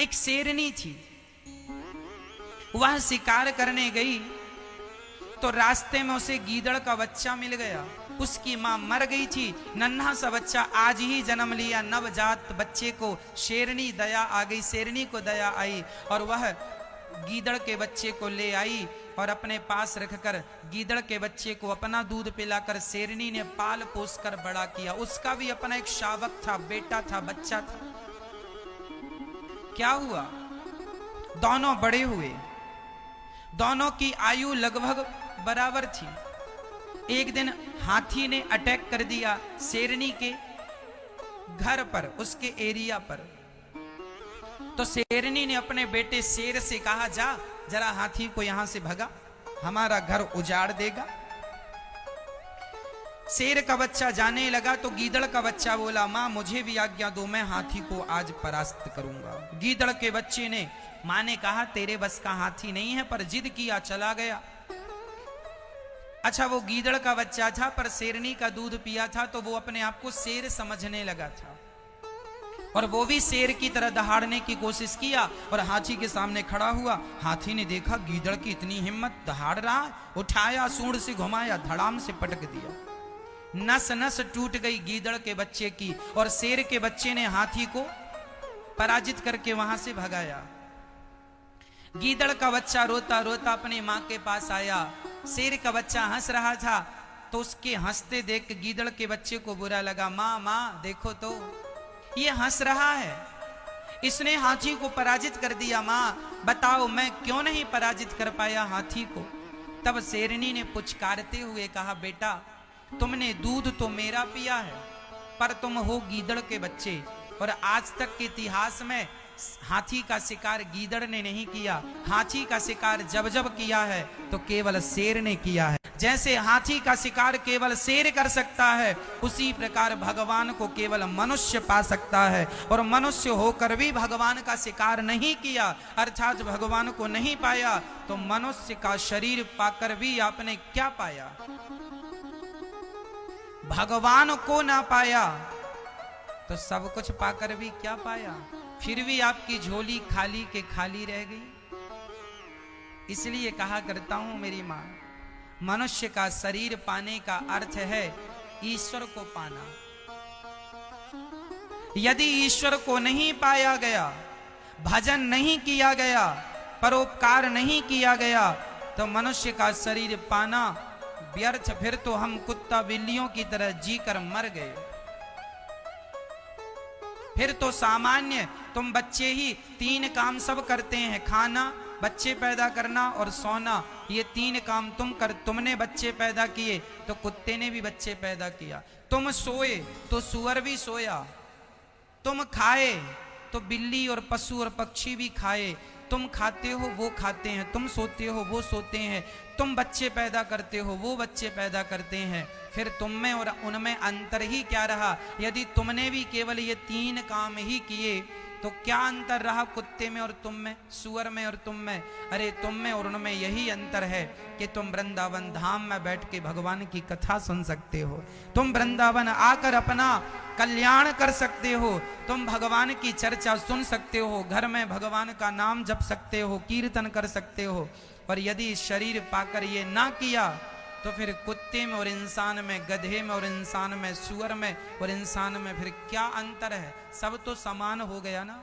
एक शेरनी थी, वह शिकार करने गई तो रास्ते में उसे गीदड़ का बच्चा मिल गया। उसकी मां मर गई थी, नन्हा सा बच्चा आज ही जन्म लिया, नवजात बच्चे को शेरनी दया आ गई, शेरनी को दया आई और वह गीदड़ के बच्चे को ले आई और अपने पास रखकर गीदड़ के बच्चे को अपना दूध पिलाकर शेरनी ने पाल पोस कर बड़ा किया। उसका भी अपना एक शावक था, बेटा था, बच्चा था। क्या हुआ? दोनों बड़े हुए, दोनों की आयु लगभग बराबर थी। एक दिन हाथी ने अटैक कर दिया शेरनी के घर पर, उसके एरिया पर। तो शेरनी ने अपने बेटे शेर से कहा, जा जरा हाथी को यहां से भगा, हमारा घर उजाड़ देगा। शेर का बच्चा जाने लगा तो गीदड़ का बच्चा बोला, मां मुझे भी आज्ञा दो, मैं हाथी को आज परास्त करूंगा। गीदड़ के बच्चे ने, मां ने कहा तेरे बस का हाथी नहीं है, पर जिद किया, चला गया। अच्छा, वो गीदड़ का बच्चा था पर शेरनी का दूध पिया था तो वो अपने आप को शेर समझने लगा था और वो भी शेर की तरह दहाड़ने की कोशिश किया और हाथी के सामने खड़ा हुआ। हाथी ने देखा गीदड़ की इतनी हिम्मत, दहाड़ रहा, उठाया, सूंड से घुमाया, धड़ाम से पटक दिया। नस नस टूट गई गीदड़ के बच्चे की और शेर के बच्चे ने हाथी को पराजित करके वहां से भगाया। गीदड़ का बच्चा रोता रोता अपनी मां के पास आया। शेर का बच्चा हंस रहा था तो उसके हंसते देख के गीदड़ के बच्चे को बुरा लगा। मां मां देखो तो ये हंस रहा है, इसने हाथी को पराजित कर दिया। मां बताओ मैं क्यों नहीं पराजित कर पाया हाथी को? तब शेरनी ने पुचकारते हुए कहा, बेटा तुमने दूध तो मेरा पिया है पर तुम हो गीदड़ के बच्चे और आज तक के इतिहास में हाथी का शिकार गीदड़ ने नहीं किया। हाथी का शिकार जब जब किया है तो केवल शेर ने किया है। जैसे हाथी का शिकार केवल शेर कर सकता है, उसी प्रकार भगवान को केवल मनुष्य पा सकता है और मनुष्य होकर भी भगवान का शिकार नहीं किया, अर्थात भगवान को नहीं पाया, तो मनुष्य का शरीर पाकर भी आपने क्या पाया? भगवान को ना पाया तो सब कुछ पाकर भी क्या पाया? फिर भी आपकी झोली खाली के खाली रह गई। इसलिए कहा करता हूं मेरी मां, मनुष्य का शरीर पाने का अर्थ है ईश्वर को पाना। यदि ईश्वर को नहीं पाया गया, भजन नहीं किया गया, परोपकार नहीं किया गया, तो मनुष्य का शरीर पाना व्यर्थ। फिर तो हम कुत्ता बिल्लियों की तरह जीकर मर गए। फिर तो सामान्य तुम बच्चे ही 3 काम सब करते हैं, खाना, बच्चे पैदा करना और सोना। ये 3 काम तुमने बच्चे पैदा किए तो कुत्ते ने भी बच्चे पैदा किया। तुम सोए तो सुअर भी सोया, तुम खाए तो बिल्ली और पशु और पक्षी भी खाए। तुम खाते हो वो खाते हैं, तुम सोते हो वो सोते हैं, तुम बच्चे पैदा करते हो वो बच्चे पैदा करते हैं। फिर तुम में और उनमें अंतर ही क्या रहा? यदि तुमने भी केवल ये 3 काम ही किए तो क्या अंतर रहा कुत्ते में और तुम में, सुअर में और तुम में? अरे तुम में और उनमें यही अंतर है कि तुम वृंदावन धाम में बैठ के भगवान की कथा सुन सकते हो, तुम वृंदावन आकर अपना कल्याण कर सकते हो, तुम भगवान की चर्चा सुन सकते हो, घर में भगवान का नाम जप सकते हो, कीर्तन कर सकते हो। पर यदि शरीर पाकर ये ना किया तो फिर कुत्ते में और इंसान में, गधे में और इंसान में, सुअर में और इंसान में फिर क्या अंतर है? सब तो समान हो गया ना।